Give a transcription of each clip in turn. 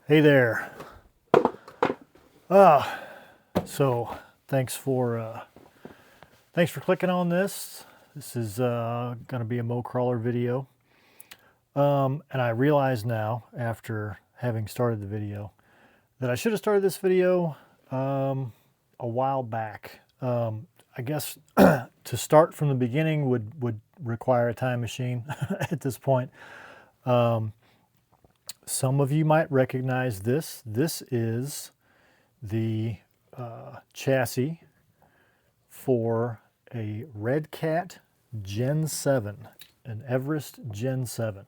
Hey there. Uh, so thanks for clicking on this. This is going to be a Mo Crawler video. And I realize now, after having started the video, that I should have started this video a while back. I guess to start from the beginning would require a time machine at this point. Some of you might recognize this. This is the chassis for a Redcat Gen7, an Everest Gen7.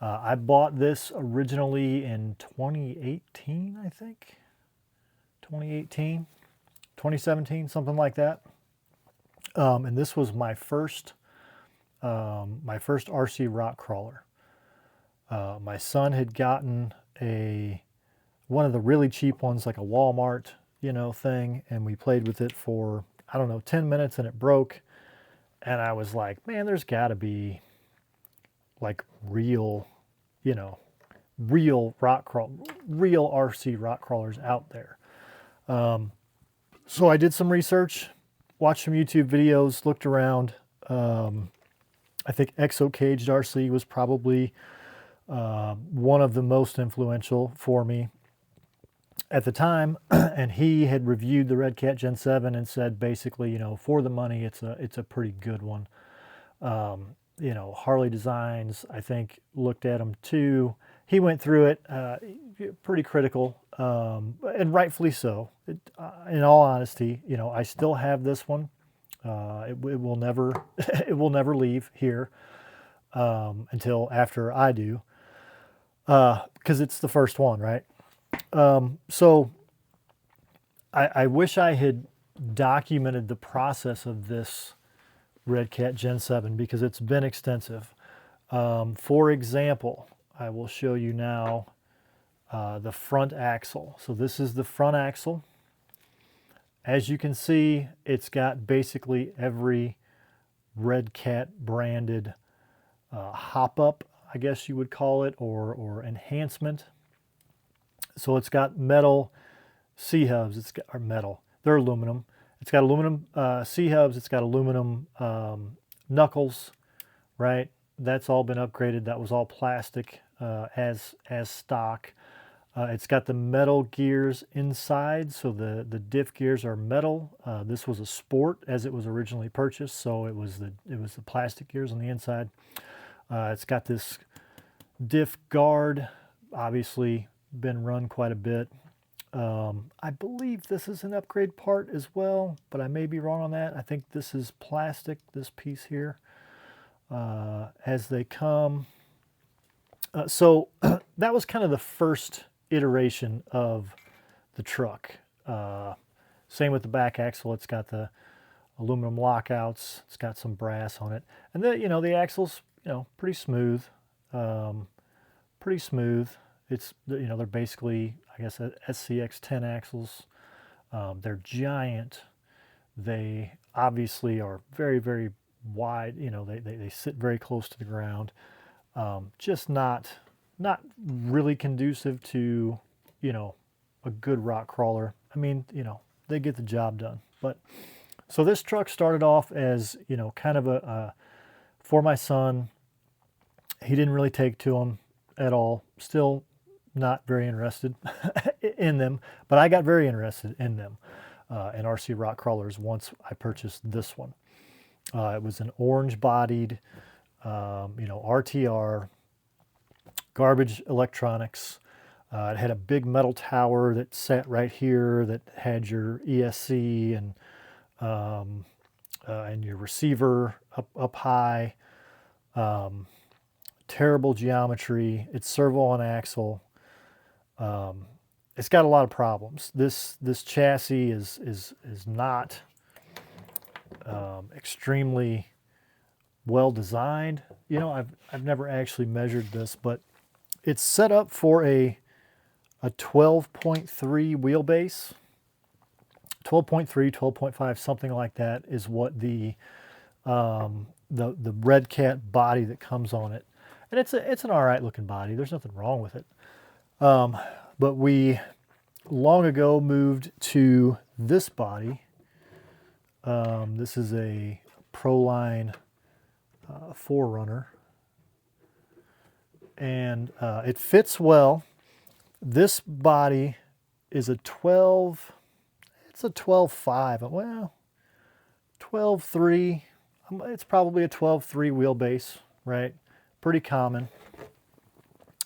I bought this originally in 2018, I think. 2018, 2017, something like that. And this was my first RC rock crawler. My son had gotten one of the really cheap ones, like a Walmart, thing, and we played with it for, I don't know, 10 minutes and it broke. And I was like, man, there's got to be like real RC rock crawlers out there. So I did some research, watched some YouTube videos, looked around. I think Exo Caged RC was probably one of the most influential for me at the time, and he had reviewed the Redcat Gen 7 and said basically, for the money, it's a pretty good one. Harley Designs, I think, looked at them too. He went through it, pretty critical, and rightfully so. In all honesty, I still have this one. It will never, it will never leave here until after I do. Because it's the first one, right? So I wish I had documented the process of this Redcat Gen 7 because it's been extensive. For example, I will show you now the front axle. So this is the front axle. As you can see, it's got basically every Redcat branded hop-up, I guess you would call it, or enhancement. So it's got metal C-hubs. It's got metal. They're aluminum. It's got aluminum C-hubs. It's got aluminum knuckles, right? That's all been upgraded. That was all plastic as stock. It's got the metal gears inside, so the diff gears are metal. This was a sport as it was originally purchased, so it was the plastic gears on the inside. It's got this diff guard, obviously been run quite a bit. I believe this is an upgrade part as well, but I may be wrong on that. I think this is plastic, this piece here, as they come. So that was kind of the first iteration of the truck. Same with the back axle. It's got the aluminum lockouts. It's got some brass on it. And the axle's, pretty smooth. Pretty smooth. It's, they're basically, I guess, SCX 10 axles. They're giant. They obviously are very, very wide. They sit very close to the ground. Just not really conducive to, a good rock crawler. I mean, they get the job done. But so this truck started off as, kind of a for my son. He didn't really take to them at all. Still not very interested in them, but I got very interested in them, in RC rock crawlers once I purchased this one. It was an orange bodied, RTR, garbage electronics. It had a big metal tower that sat right here that had your ESC and your receiver up high. Terrible geometry. It's servo on axle. It's got a lot of problems. This chassis is not extremely well designed. I've never actually measured this, but it's set up for a 12.3 wheelbase. 12.3, 12.5, something like that is what the Redcat body that comes on it. And it's an all right looking body. There's nothing wrong with it. But we long ago moved to this body. This is a Proline Forerunner, and it fits well. This body is a 12, it's a 12.5, well, 12.3, it's probably a 12.3 wheelbase, right? Pretty common.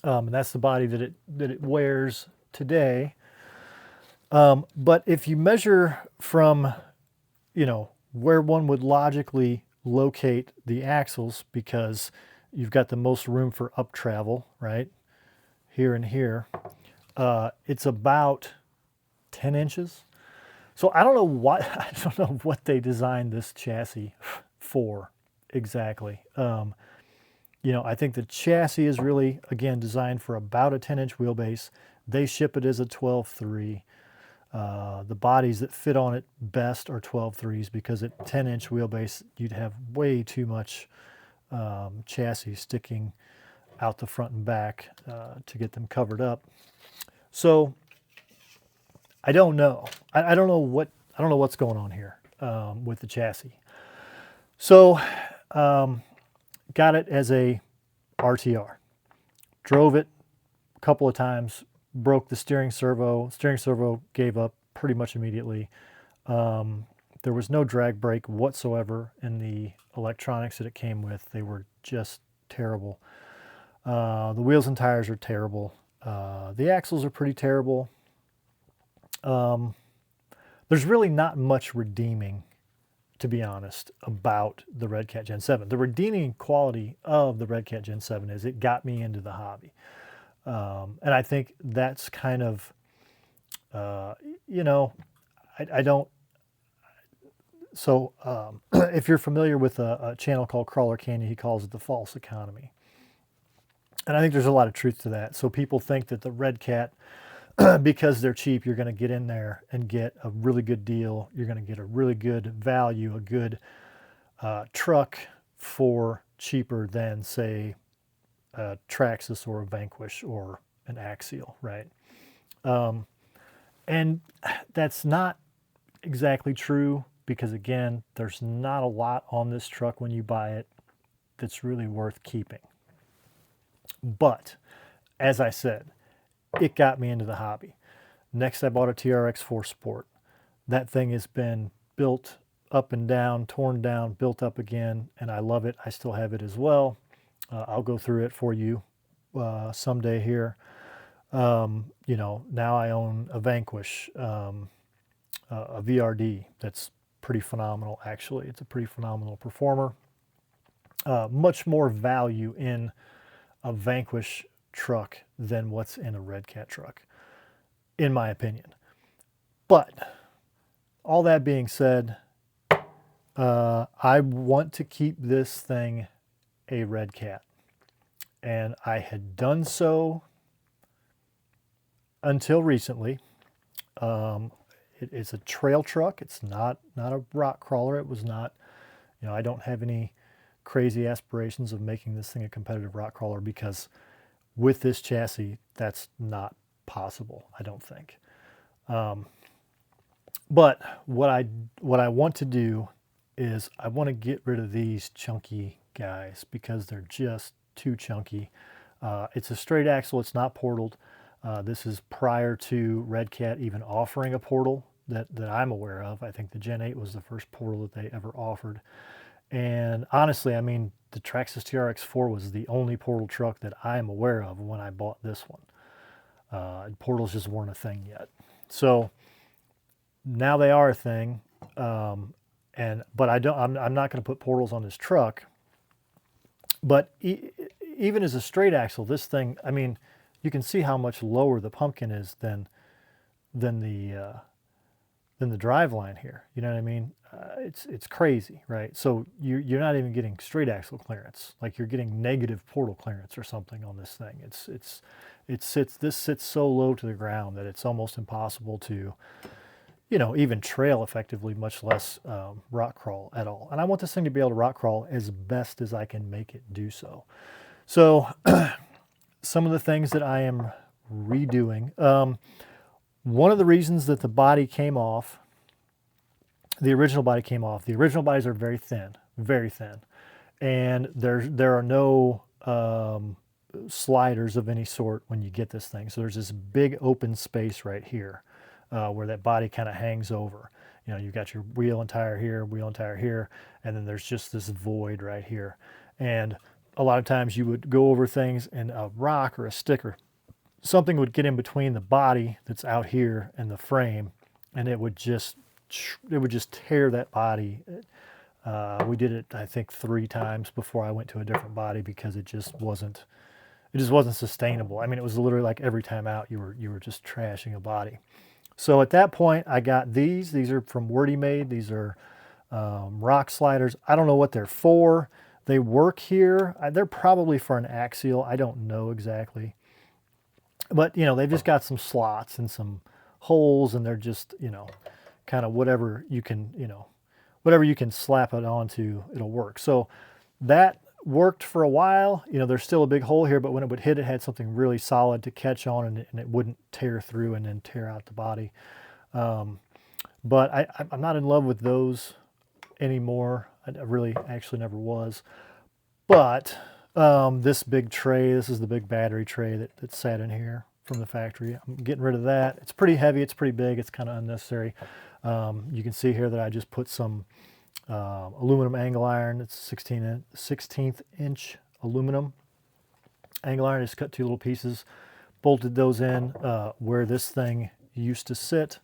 And that's the body that it wears today. But if you measure from, where one would logically locate the axles, because you've got the most room for up travel, right? Here and here. It's about 10 inches. So I don't know what they designed this chassis for exactly. I think the chassis is really, again, designed for about a 10-inch wheelbase. They ship it as a 12.3. The bodies that fit on it best are 12.3s, because at 10-inch wheelbase, you'd have way too much chassis sticking out the front and back to get them covered up. So I don't know. I don't know what's going on here with the chassis. So got it as a RTR. Drove it a couple of times, broke the steering servo. Steering servo gave up pretty much immediately. There was no drag brake whatsoever in the electronics that it came with. They were just terrible. The wheels and tires are terrible. The axles are pretty terrible. There's really not much redeeming, to be honest, about the Redcat Gen7. The redeeming quality of the Redcat Gen7 is it got me into the hobby. And I think that's kind of, I don't, so if you're familiar with a channel called Crawler Canyon, he calls it the false economy. And I think there's a lot of truth to that. So people think that the Redcat, because they're cheap, you're going to get in there and get a really good deal. You're going to get a really good value, a good truck for cheaper than, say, a Traxxas or a Vanquish or an Axial, right? And that's not exactly true, because, again, there's not a lot on this truck when you buy it that's really worth keeping. But, as I said, it got me into the hobby. Next, I bought a TRX4 Sport. That thing has been built up and down, torn down, built up again, and I love it. I still have it as well. I'll go through it for you someday here. Now I own a Vanquish, a VRD that's pretty phenomenal, actually. It's a pretty phenomenal performer. Much more value in a Vanquish truck than what's in a Redcat truck, in my opinion. But all that being said, I want to keep this thing a Redcat, and I had done so until recently. It's a trail truck. It's not a rock crawler. It was not, I don't have any crazy aspirations of making this thing a competitive rock crawler, because with this chassis, that's not possible, I don't think. But what I want to do is I want to get rid of these chunky guys, because they're just too chunky. It's a straight axle. It's not portaled. This is prior to Redcat even offering a portal that I'm aware of. I think the Gen 8 was the first portal that they ever offered. And honestly, I mean, the Traxxas TRX4 was the only portal truck that I am aware of when I bought this one. Portals just weren't a thing yet. So now they are a thing. But I'm not going to put portals on this truck. But even as a straight axle, this thing, I mean, you can see how much lower the pumpkin is than the driveline here. You know what I mean? It's crazy, right? So you're not even getting straight axle clearance. Like, you're getting negative portal clearance or something on this thing. This sits so low to the ground that it's almost impossible to, even trail effectively, much less rock crawl at all. And I want this thing to be able to rock crawl as best as I can make it do so. So some of the things that I am redoing. One of the reasons that the body came off, the original body came off, the original bodies are very thin, and there are no sliders of any sort when you get this thing. So there's this big open space right here where that body kind of hangs over. You know, you've got your wheel and tire here, and then there's just this void right here. And a lot of times you would go over things and a rock or a stick or something would get in between the body that's out here and the frame, and it would just tear that body. We did it, I think, 3 times before I went to a different body because it just wasn't sustainable. I mean, it was literally like every time out you were just trashing a body. So at that point, I got these. These are from Wordy Made. These are rock sliders. I don't know what they're for. They work here. They're probably for an axial. I don't know exactly. But, you know, they've just got some slots and some holes, and they're just, you know, kind of whatever you can, you know, whatever you can slap it onto, it'll work. So that worked for a while. You know, there's still a big hole here, but when it would hit, it had something really solid to catch on, and it wouldn't tear through and then tear out the body. But I'm not in love with those anymore. I really actually never was. But this big tray, this is the big battery tray that sat in here from the factory. I'm getting rid of that. It's pretty heavy, it's pretty big, it's kind of unnecessary. You can see here that I just put some aluminum angle iron. It's 16th inch aluminum angle iron. Just cut 2 little pieces, bolted those in where this thing used to sit.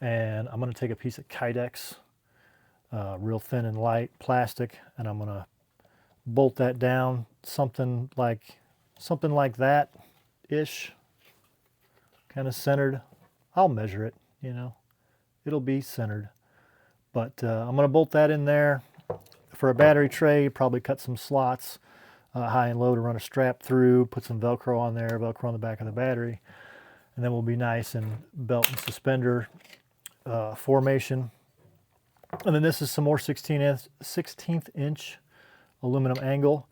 And I'm going to take a piece of Kydex, real thin and light plastic, and I'm going to bolt that down something like that ish, kind of centered. I'll measure it, you know, it'll be centered. But I'm going to bolt that in there. For a battery tray, probably cut some slots high and low to run a strap through, put some Velcro on there, Velcro on the back of the battery, and then we'll be nice in belt and suspender formation. And then this is some more 16th inch aluminum angle,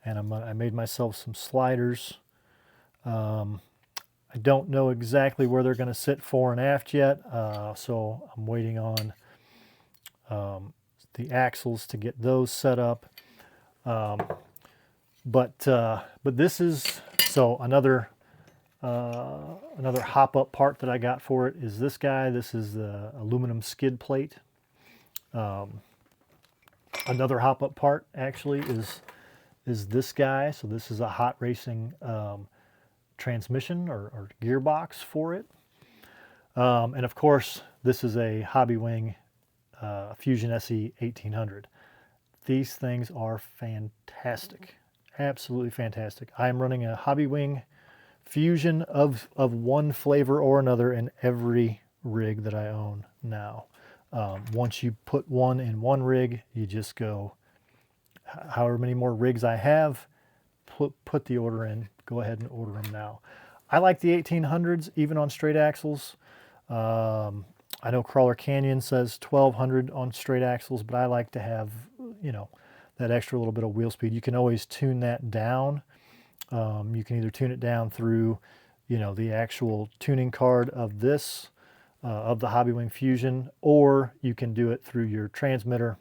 and I made myself some sliders. I don't know exactly where they're going to sit fore and aft yet, so I'm waiting on the axles to get those set up. But this is, so another hop-up part that I got for it is this guy. This is the aluminum skid plate. Another hop-up part actually is this guy. So this is a hot racing transmission or gearbox for it. And of course, this is a Hobby Wing Fusion SE 1800. These things are fantastic, absolutely fantastic. I am running a Hobby Wing Fusion of one flavor or another in every rig that I own now. Once you put one in one rig, you just go, however many more rigs I have, put the order in, go ahead and order them now. I like the 1800s, even on straight axles. I know Crawler Canyon says 1200 on straight axles, but I like to have, you know, that extra little bit of wheel speed. You can always tune that down. You can either tune it down through, you know, the actual tuning card of this, of the Hobby Wing Fusion, or you can do it through your transmitter.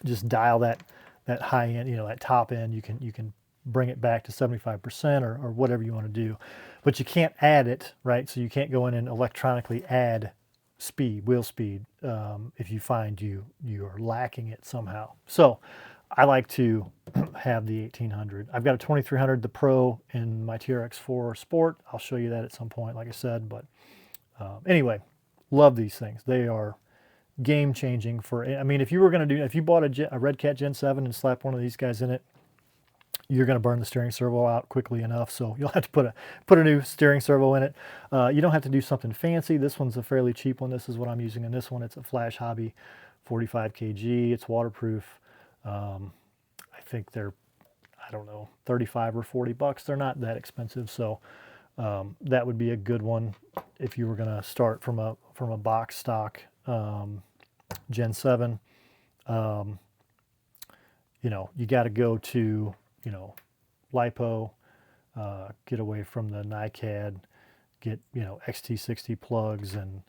Just dial that high end, you know, that top end. You can bring it back to 75% or whatever you want to do, but you can't add it, right? So you can't go in and electronically add speed, wheel speed, if you find you are lacking it somehow. So I like to have the 1800. I've got a 2300, the Pro, in my TRX4 Sport. I'll show you that at some point, like I said. But anyway, love these things. They are game changing for, I mean, if you bought a Redcat Gen7 and slapped one of these guys in it, you're going to burn the steering servo out quickly enough, so you'll have to put a new steering servo in it. You don't have to do something fancy. This one's a fairly cheap one. This is what I'm using in this one. It's a Flash Hobby 45 kg. It's waterproof. I think they're, I don't know, 35 or 40 bucks. They're not that expensive, so that would be a good one if you were going to start from a box stock Gen 7. You know, you got to go to, you know, lipo, get away from the NiCad, get, XT60 plugs and,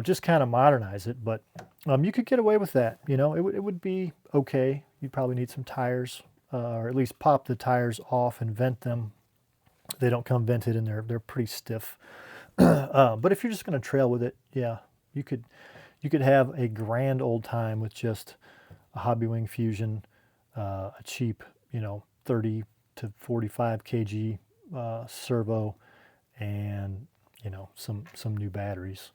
just kind of modernize it. But you could get away with that. It would be okay. You'd probably need some tires, or at least pop the tires off and vent them. They don't come vented and they're pretty stiff. But if you're just going to trail with it, yeah, you could have a grand old time with just a Hobby Wing Fusion, a cheap, 30 to 45 kg servo, and some new batteries,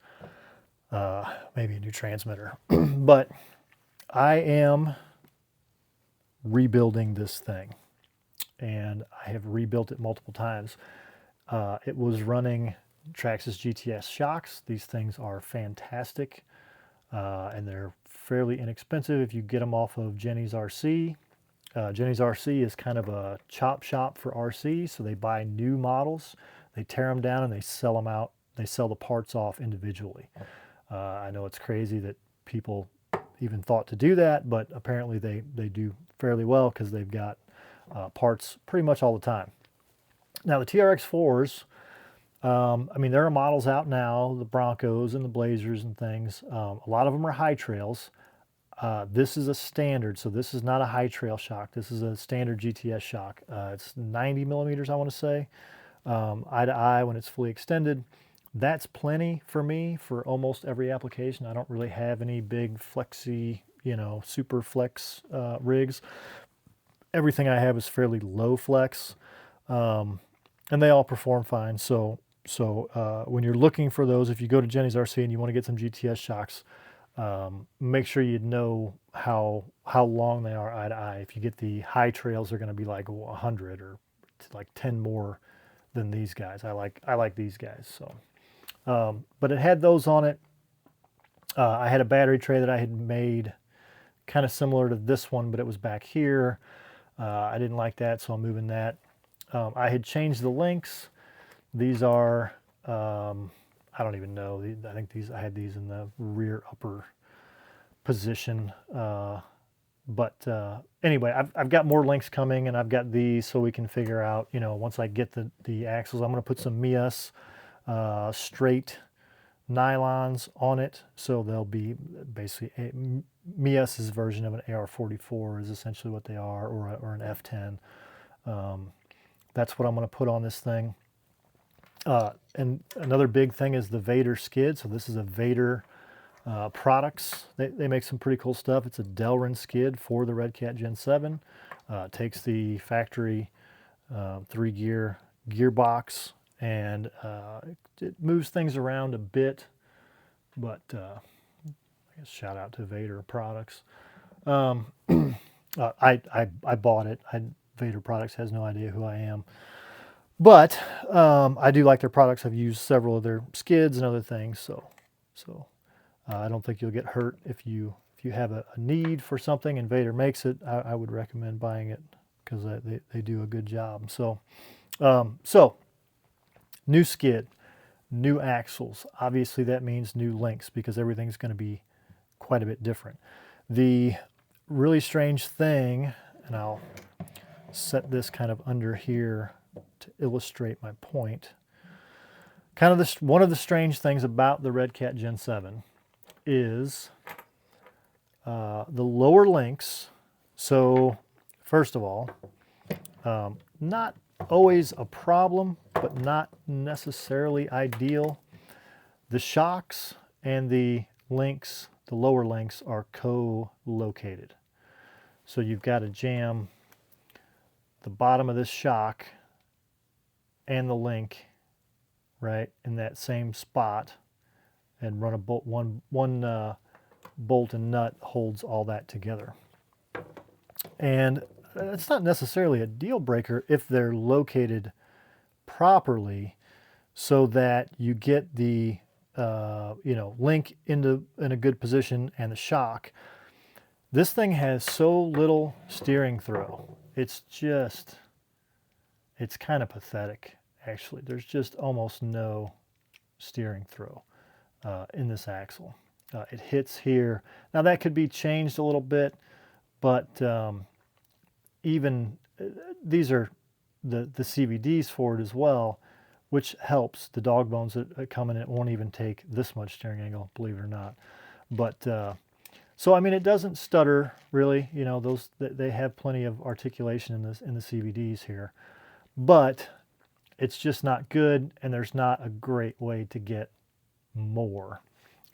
maybe a new transmitter. But I am rebuilding this thing, and I have rebuilt it multiple times. It was running Traxxas GTS shocks. These things are fantastic, and they're fairly inexpensive if you get them off of Jenny's RC. Jenny's RC is kind of a chop shop for RC, so they buy new models, they tear them down, and they sell them out. They sell the parts off individually. I know it's crazy that people even thought to do that, but apparently they do fairly well because they've got parts pretty much all the time. Now the TRX4s, there are models out now, the Broncos and the Blazers and things. A lot of them are high trails. This is a standard, so this is not a high trail shock. This is a standard GTS shock. It's 90 millimeters, I want to say, eye to eye when it's fully extended. That's plenty for me for almost every application. I don't really have any big flexy, super flex rigs. Everything I have is fairly low flex, and they all perform fine. So when you're looking for those, if you go to Jenny's RC and you want to get some GTS shocks, make sure you know how long they are eye to eye. If you get the high trails, they're going to be like 100 or like 10 more than these guys. I like these guys. So, but it had those on it. I had a battery tray that I had made kind of similar to this one, but it was back here. I didn't like that, so I'm moving that. I had changed the links. These are, I don't even know. I think I had these in the rear upper position. But anyway, I've got more links coming, and I've got these so we can figure out, once I get the axles, I'm going to put some Mias straight nylons on it. So they'll be basically Mias's version of an AR-44 is essentially what they are, or an F10. That's what I'm going to put on this thing. And another big thing is the Vader skid. So this is a Vader products. They make some pretty cool stuff. It's a Delrin skid for the Redcat Gen7. It takes the factory 3-gear gearbox, and it moves things around a bit. But I guess shout out to Vader products. I bought it. Vader products has no idea who I am. But I do like their products. I've used several of their skids and other things, so I don't think you'll get hurt if you have a need for something and Vader makes it. I would recommend buying it because they do a good job. So new skid, new axles. Obviously that means new links because everything's going to be quite a bit different. The really strange thing, and I'll set this kind of under here to illustrate my point. Kind of one of the strange things about the Redcat Gen7 is the lower links. So first of all, not always a problem, but not necessarily ideal. The shocks and the links, the lower links, are co-located. So you've got to jam the bottom of this shock and the link right in that same spot and run a bolt. One bolt and nut holds all that together. And it's not necessarily a deal breaker if they're located properly, so that you get the link in a good position and the shock. This thing has so little steering throw. It's kind of pathetic, actually. There's just almost no steering throw in this axle. It hits here. Now that could be changed a little bit, but even these are the CVDs for it as well, which helps. The dog bones that come in it won't even take this much steering angle, believe it or not. But so I mean, it doesn't stutter really. You know, those they have plenty of articulation in the CVDs here, but it's just not good, and there's not a great way to get more.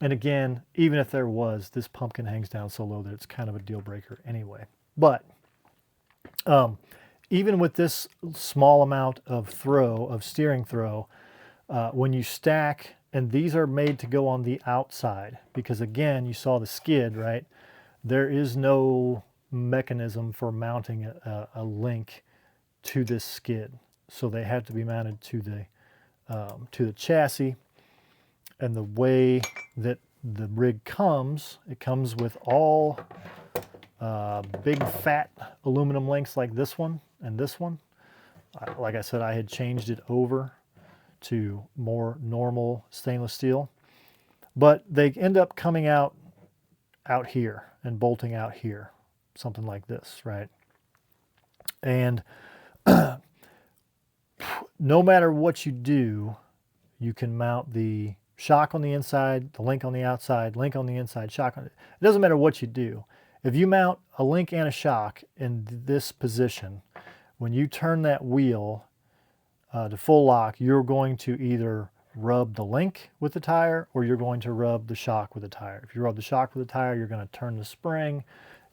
And again, even if there was, this pumpkin hangs down so low that it's kind of a deal breaker anyway. But even with this small amount of steering throw, when you stack, and these are made to go on the outside, because again, you saw the skid, right? There is no mechanism for mounting a link to this skid. So they have to be mounted to the chassis. And the way that the rig comes, it comes with all big fat aluminum links like this one and this one. Like I said, I had changed it over to more normal stainless steel, but they end up coming out here and bolting out here, something like this, right? And no matter what you do, you can mount the shock on the inside, the link on the outside, link on the inside, shock on it. It doesn't matter what you do. If you mount a link and a shock in this position, when you turn that wheel to full lock, you're going to either rub the link with the tire or you're going to rub the shock with the tire. If you rub the shock with the tire, you're going to turn the spring.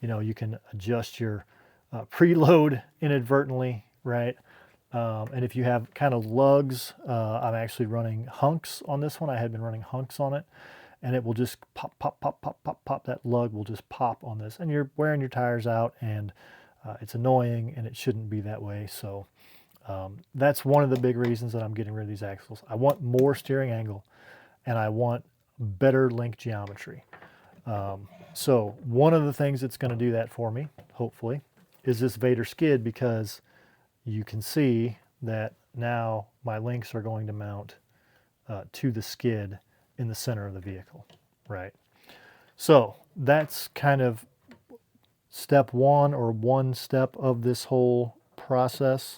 You know, you can adjust your preload inadvertently, right? And if you have kind of lugs, I'm actually running hunks on this one. I had been running hunks on it, and it will just pop, pop, pop, pop, pop, pop. That lug will just pop on this, and you're wearing your tires out, and it's annoying, and it shouldn't be that way. So that's one of the big reasons that I'm getting rid of these axles. I want more steering angle, and I want better link geometry. So one of the things that's going to do that for me, hopefully, is this Vader skid, because you can see that now my links are going to mount to the skid in the center of the vehicle, right? So that's kind of step one, or one step of this whole process.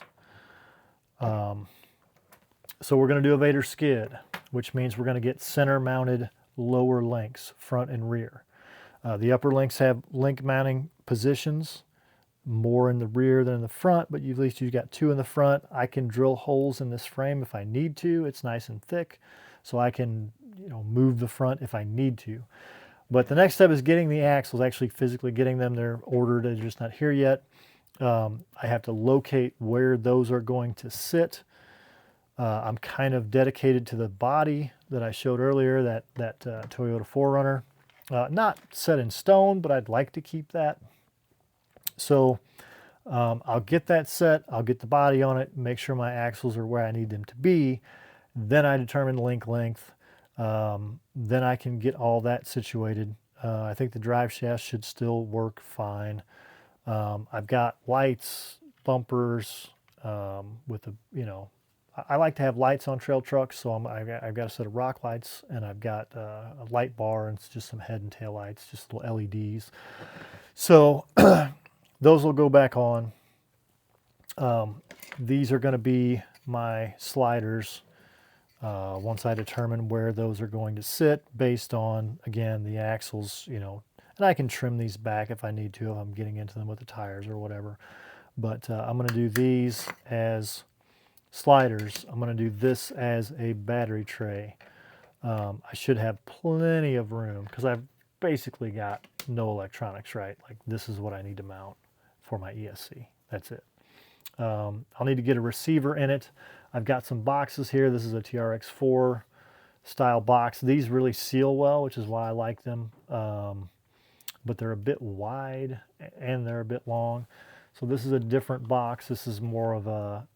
So we're going to do a Vader skid, which means we're going to get center mounted lower links, front and rear. The upper links have link mounting positions, more in the rear than in the front, but at least you've got two in the front. I can drill holes in this frame if I need to. It's nice and thick, so I can, you know, move the front if I need to. But the next step is getting the axles, actually physically getting them. They're ordered, they're just not here yet. I have to locate where those are going to sit. I'm kind of dedicated to the body that I showed earlier, that Toyota 4Runner. Not set in stone, but I'd like to keep that. So I'll get that set, I'll get the body on it, make sure my axles are where I need them to be. Then I determine link length. Then I can get all that situated. I think the drive shaft should still work fine. I've got lights, bumpers, with the, you know, I like to have lights on trail trucks, so I've got a set of rock lights, and I've got a light bar, and it's just some head and tail lights, just little LEDs. So those will go back on. These are going to be my sliders once I determine where those are going to sit based on, again, the axles, you know, and I can trim these back if I need to, if I'm getting into them with the tires or whatever. But I'm going to do these as sliders. I'm going to do this as a battery tray. I should have plenty of room because I've basically got no electronics, right? Like, this is what I need to mount for my ESC. That's it. I'll need to get a receiver in it. I've got some boxes here. This is a TRX4 style box. These really seal well, which is why I like them. But they're a bit wide and they're a bit long. So this is a different box. This is more of a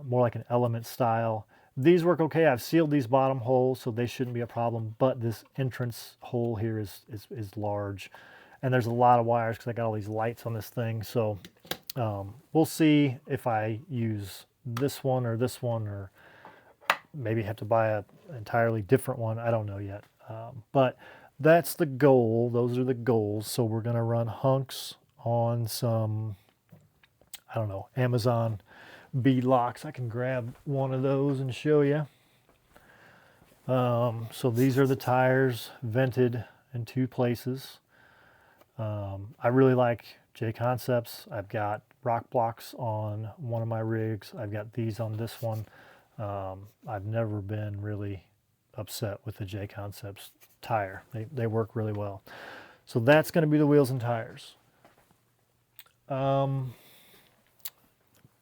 more like an element style. These work okay. I've sealed these bottom holes, so they shouldn't be a problem. But this entrance hole here is large, and there's a lot of wires because I got all these lights on this thing. So we'll see if I use this one, or maybe have to buy an entirely different one. I don't know yet. But that's the goal. Those are the goals. So we're going to run hunks on some, I don't know, Amazon bead locks. I can grab one of those and show you. So these are the tires, vented in 2 places. I really like J-Concepts. I've got rock blocks on one of my rigs. I've got these on this one. I've never been really upset with the J-Concepts tire. They work really well. So that's going to be the wheels and tires.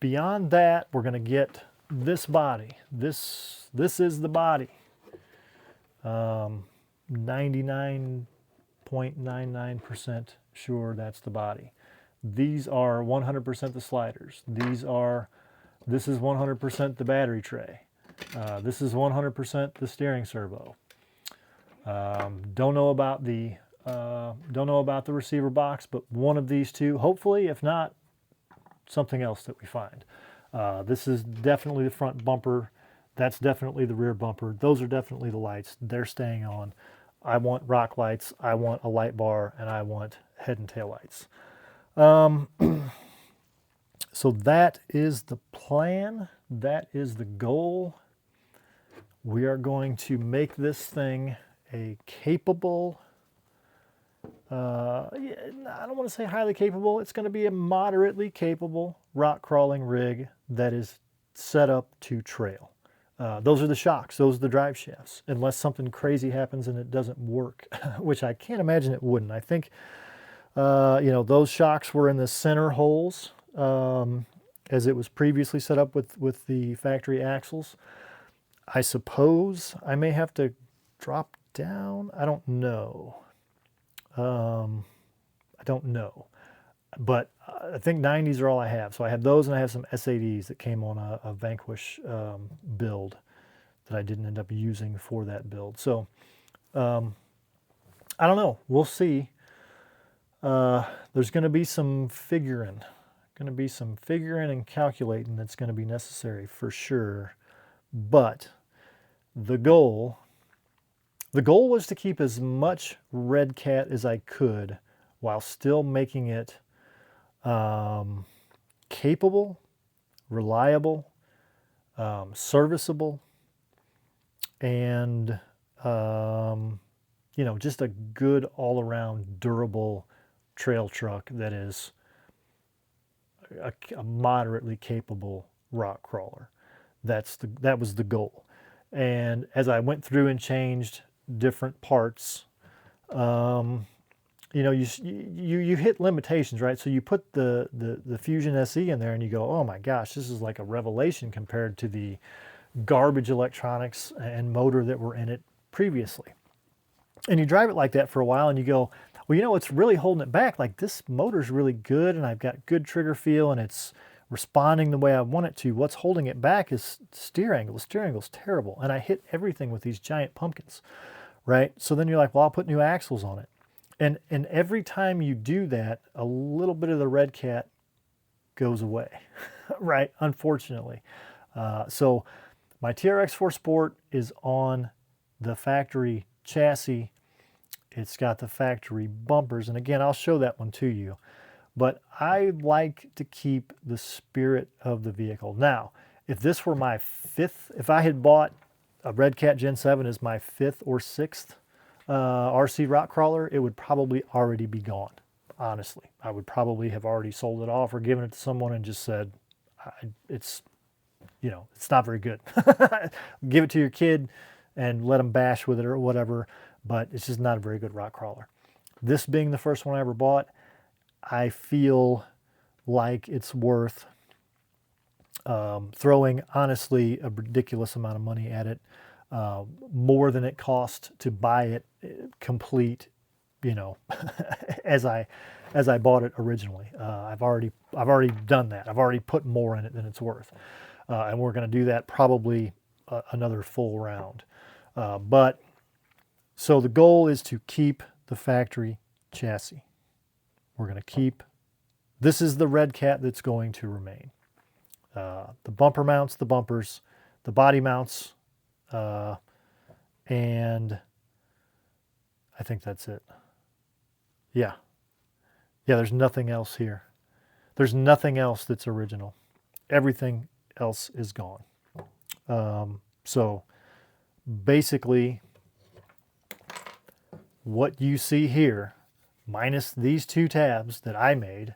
Beyond that, we're going to get this body. This is the body. 99.99% sure that's the body. These are 100% the sliders. This is 100% the battery tray. This is 100% the steering servo. Don't know about the receiver box, but one of these two, hopefully, if not, something else that we find. This is definitely the front bumper. That's definitely the rear bumper. Those are definitely the lights. They're staying on. I want rock lights, I want a light bar, and I want head and tail lights. So that is the plan. That is the goal. We are going to make this thing a capable, I don't want to say highly capable. It's going to be a moderately capable rock crawling rig that is set up to trail. Those are the shocks. Those are the drive shafts. Unless something crazy happens and it doesn't work, which I can't imagine it wouldn't. I think, those shocks were in the center holes as it was previously set up with the factory axles. I suppose I may have to drop down. I don't know. But I think 90s are all I have. So I have those, and I have some S80s that came on a Vanquish build that I didn't end up using for that build. So I don't know. We'll see. There's going to be some figuring. And calculating that's going to be necessary for sure. But the goal was to keep as much Redcat as I could while still making it capable, reliable, serviceable, and just a good all-around durable trail truck that is a moderately capable rock crawler. That was the goal. And as I went through and changed different parts, you hit limitations, right? So you put the Fusion SE in there and you go, oh my gosh, this is like a revelation compared to the garbage electronics and motor that were in it previously. And you drive it like that for a while and you go, well, it's really holding it back. Like, this motor's really good and I've got good trigger feel and it's responding the way I want it to. What's holding it back is steer angle. The steer angle's terrible. And I hit everything with these giant pumpkins, right? So then you're like, well, I'll put new axles on it. And every time you do that, a little bit of the Redcat goes away, right? Unfortunately. So my TRX4 Sport is on the factory chassis. It's got the factory bumpers. And again, I'll show that one to you. But I like to keep the spirit of the vehicle. Now, if this were my if I had bought a Redcat Gen7 as my 5th or 6th RC rock crawler, it would probably already be gone. Honestly, I would probably have already sold it off or given it to someone and just said, it's not very good. Give it to your kid and let them bash with it or whatever, but it's just not a very good rock crawler. This being the first one I ever bought, I feel like it's worth throwing, honestly, a ridiculous amount of money at it. More than it cost to buy it complete, as I bought it originally. I've already done that. I've already put more in it than it's worth, and we're going to do that probably another full round. So the goal is to keep the factory chassis. We're going to keep. This is the Redcat that's going to remain. The bumper mounts, the bumpers, the body mounts. And I think that's it. Yeah, there's nothing else here. There's nothing else that's original. Everything else is gone. So basically, what you see here, minus these 2 tabs that I made,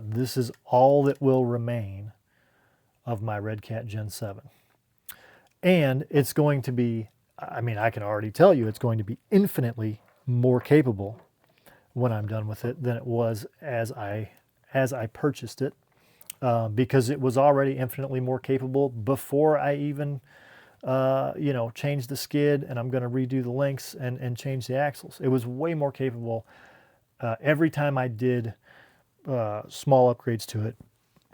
this is all that will remain of my Redcat Gen 7. And it's going to be, I mean, I can already tell you it's going to be infinitely more capable when I'm done with it than it was as I purchased it, because it was already infinitely more capable before I even you know, changed the skid, and I'm going to redo the links and change the axles. It was way more capable. Every time I did small upgrades to it,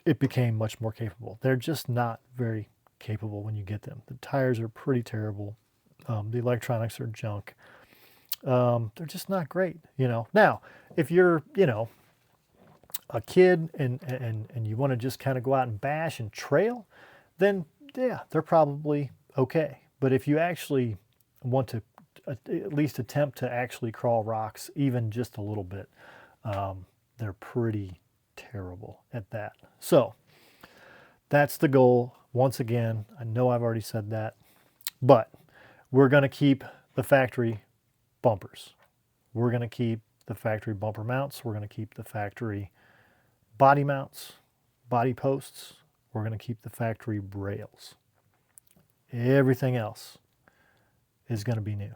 it became much more capable. They're just not very capable when you get them. The tires are pretty terrible. The electronics are junk. They're just not great, you know. Now, if you're, you know, a kid and you want to just kind of go out and bash and trail, then yeah, they're probably okay. But if you actually want to at least attempt to actually crawl rocks, even just a little bit, they're pretty terrible at that. So that's the goal. Once again, I know I've already said that, but we're going to keep the factory bumpers. We're going to keep the factory bumper mounts. We're going to keep the factory body mounts, body posts. We're going to keep the factory rails. Everything else is going to be new.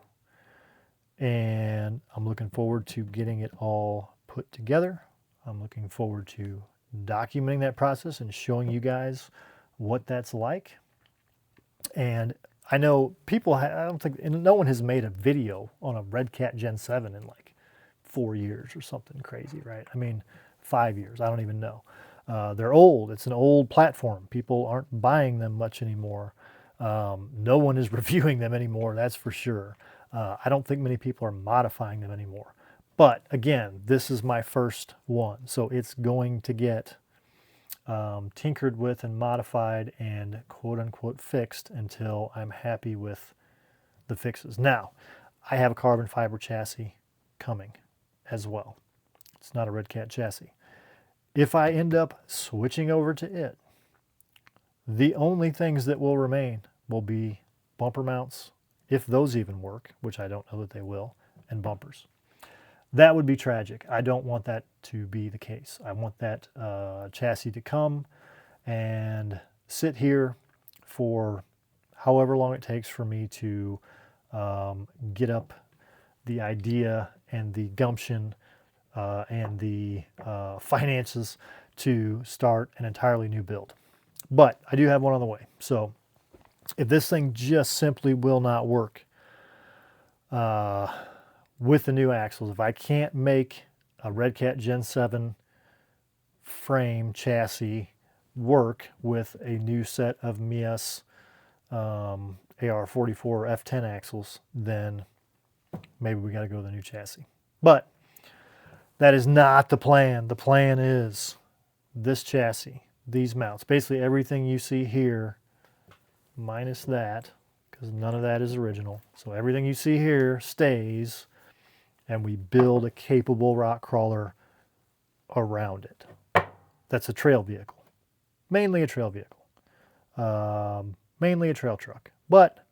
And I'm looking forward to getting it all put together. I'm looking forward to documenting that process and showing you guys what that's like. And I know people, I don't think, no one has made a video on a Redcat Gen 7 in like 4 years or something crazy, right? I mean, 5 years, I don't even know. They're old. It's an old platform. People aren't buying them much anymore. No one is reviewing them anymore, that's for sure. I don't think many people are modifying them anymore. But again, this is my first one, so it's going to get tinkered with and modified and quote-unquote fixed until I'm happy with the fixes. Now, I have a carbon fiber chassis coming as well. It's not a Redcat chassis. If I end up switching over to it, the only things that will remain will be bumper mounts, if those even work, which I don't know that they will, and bumpers. That would be tragic. I don't want that to be the case. I want that chassis to come and sit here for however long it takes for me to get up the idea and the gumption and the finances to start an entirely new build. But I do have one on the way. So if this thing just simply will not work with the new axles, if I can't make a Redcat Gen 7 frame chassis work with a new set of Mias AR44 F10 axles, then maybe we got to go with a new chassis. But that is not the plan. The plan is this chassis, these mounts, basically everything you see here minus that, because none of that is original. So everything you see here stays, and we build a capable rock crawler around it. That's a trail vehicle, mainly a trail vehicle, mainly a trail truck, but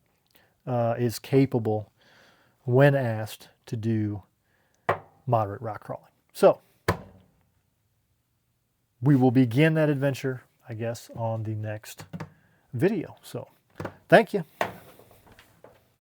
is capable when asked to do moderate rock crawling. So we will begin that adventure, I guess, on the next video. So thank you.